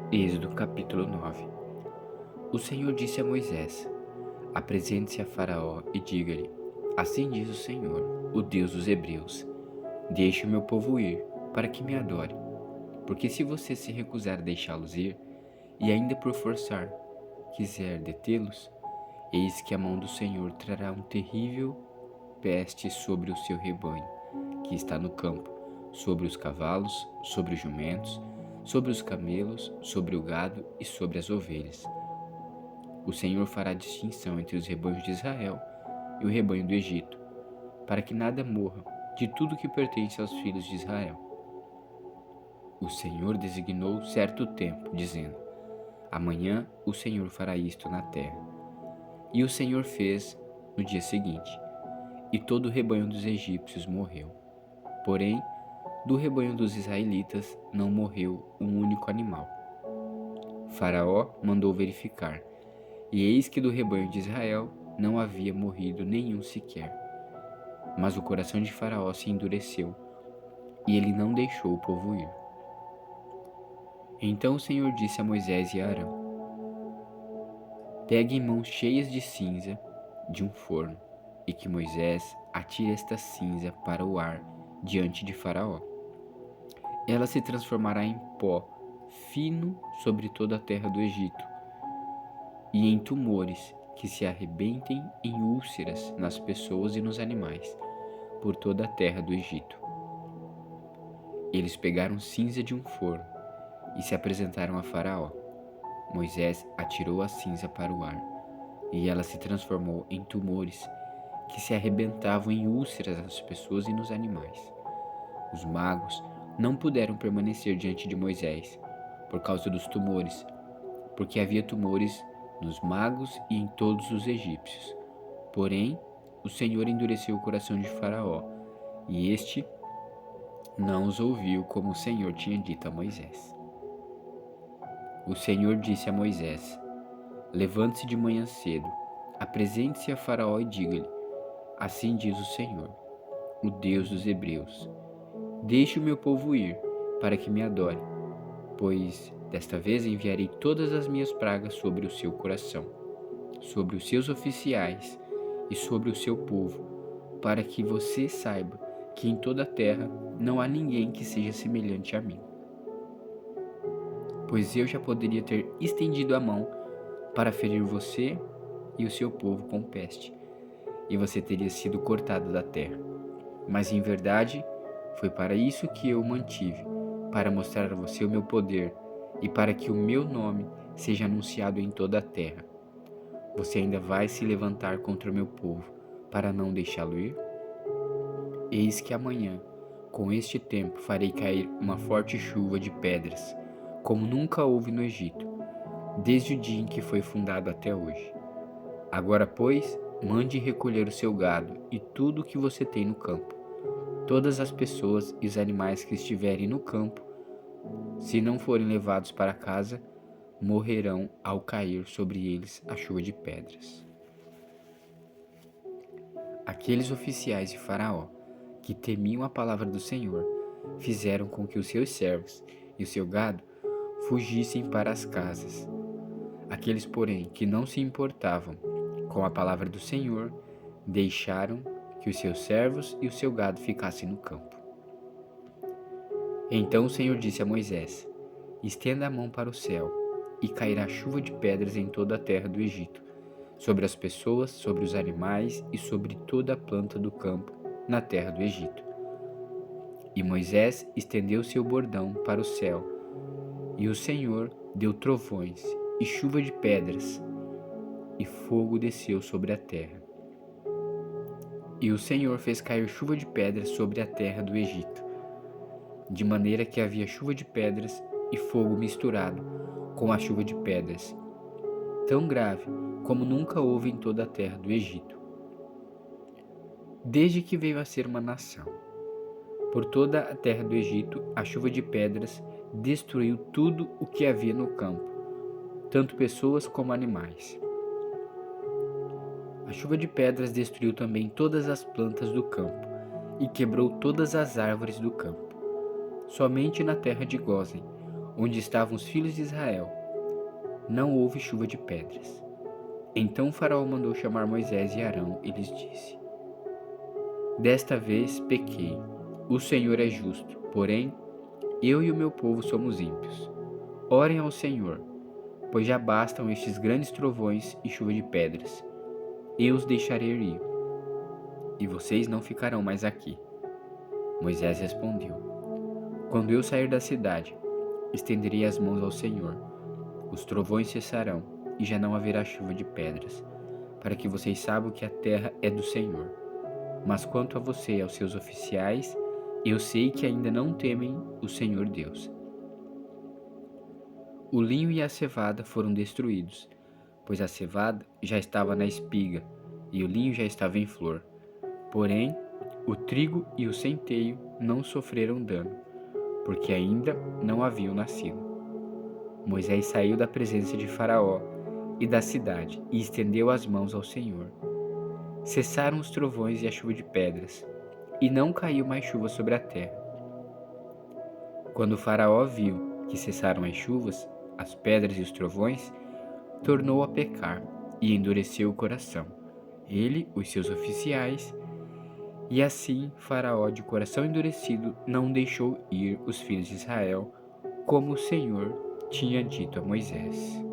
Êxodo capítulo 9. O Senhor disse a Moisés: Apresente-se a Faraó e diga-lhe: Assim diz o Senhor, o Deus dos Hebreus: Deixe o meu povo ir, para que me adore. Porque se você se recusar a deixá-los ir, e ainda por forçar quiser detê-los, eis que a mão do Senhor trará um terrível peste sobre o seu rebanho, que está no campo, sobre os cavalos, sobre os jumentos, sobre os camelos, sobre o gado e sobre as ovelhas. O Senhor fará distinção entre os rebanhos de Israel e o rebanho do Egito, para que nada morra de tudo que pertence aos filhos de Israel. O Senhor designou certo tempo, dizendo: Amanhã o Senhor fará isto na terra. E o Senhor fez no dia seguinte, e todo o rebanho dos egípcios morreu. Porém, do rebanho dos israelitas não morreu um único animal. Faraó mandou verificar, e eis que do rebanho de Israel não havia morrido nenhum sequer. Mas o coração de Faraó se endureceu, e ele não deixou o povo ir. Então o Senhor disse a Moisés e a Arão: Peguem mãos cheias de cinza de um forno, e que Moisés atire esta cinza para o ar diante de Faraó. Ela se transformará em pó fino sobre toda a terra do Egito, e em tumores que se arrebentem em úlceras nas pessoas e nos animais, por toda a terra do Egito. Eles pegaram cinza de um forno e se apresentaram a Faraó. Moisés atirou a cinza para o ar, e ela se transformou em tumores que se arrebentavam em úlceras nas pessoas e nos animais. Os magos não puderam permanecer diante de Moisés por causa dos tumores, porque havia tumores nos magos e em todos os egípcios. Porém, o Senhor endureceu o coração de Faraó, e este não os ouviu como o Senhor tinha dito a Moisés. O Senhor disse a Moisés: Levante-se de manhã cedo, apresente-se a Faraó e diga-lhe: Assim diz o Senhor, o Deus dos Hebreus: Deixe o meu povo ir, para que me adore, pois desta vez enviarei todas as minhas pragas sobre o seu coração, sobre os seus oficiais e sobre o seu povo, para que você saiba que em toda a terra não há ninguém que seja semelhante a mim. Pois eu já poderia ter estendido a mão para ferir você e o seu povo com peste, e você teria sido cortado da terra. Mas em verdade, foi para isso que eu o mantive, para mostrar a você o meu poder e para que o meu nome seja anunciado em toda a terra. Você ainda vai se levantar contra o meu povo para não deixá-lo ir? Eis que amanhã, com este tempo, farei cair uma forte chuva de pedras, como nunca houve no Egito, desde o dia em que foi fundado até hoje. Agora, pois, mande recolher o seu gado e tudo o que você tem no campo. Todas as pessoas e os animais que estiverem no campo, se não forem levados para casa, morrerão ao cair sobre eles a chuva de pedras. Aqueles oficiais de Faraó, que temiam a palavra do Senhor, fizeram com que os seus servos e o seu gado fugissem para as casas. Aqueles, porém, que não se importavam com a palavra do Senhor, deixaram que os seus servos e o seu gado ficassem no campo. Então o Senhor disse a Moisés: Estenda a mão para o céu, e cairá chuva de pedras em toda a terra do Egito, sobre as pessoas, sobre os animais e sobre toda a planta do campo na terra do Egito. E Moisés estendeu seu bordão para o céu, e o Senhor deu trovões e chuva de pedras, e fogo desceu sobre a terra. E o Senhor fez cair chuva de pedras sobre a terra do Egito, de maneira que havia chuva de pedras e fogo misturado com a chuva de pedras, tão grave como nunca houve em toda a terra do Egito, desde que veio a ser uma nação. Por toda a terra do Egito, a chuva de pedras destruiu tudo o que havia no campo, tanto pessoas como animais. A chuva de pedras destruiu também todas as plantas do campo e quebrou todas as árvores do campo. Somente na terra de Gósen onde estavam os filhos de Israel, não houve chuva de pedras. Então o faraó mandou chamar Moisés e Arão e lhes disse: Desta vez pequei. O Senhor é justo, porém eu e o meu povo somos ímpios. Orem ao Senhor, pois já bastam estes grandes trovões e chuva de pedras. Eu os deixarei ir, e vocês não ficarão mais aqui. Moisés respondeu: Quando eu sair da cidade, estenderei as mãos ao Senhor. Os trovões cessarão, e já não haverá chuva de pedras, para que vocês saibam que a terra é do Senhor. Mas quanto a você e aos seus oficiais, eu sei que ainda não temem o Senhor Deus. O linho e a cevada foram destruídos, pois a cevada já estava na espiga e o linho já estava em flor. Porém, o trigo e o centeio não sofreram dano, porque ainda não haviam nascido. Moisés saiu da presença de Faraó e da cidade e estendeu as mãos ao Senhor. Cessaram os trovões e a chuva de pedras, e não caiu mais chuva sobre a terra. Quando o Faraó viu que cessaram as chuvas, as pedras e os trovões, tornou a pecar e endureceu o coração, ele, os seus oficiais, e assim Faraó, de coração endurecido, não deixou ir os filhos de Israel, como o Senhor tinha dito a Moisés.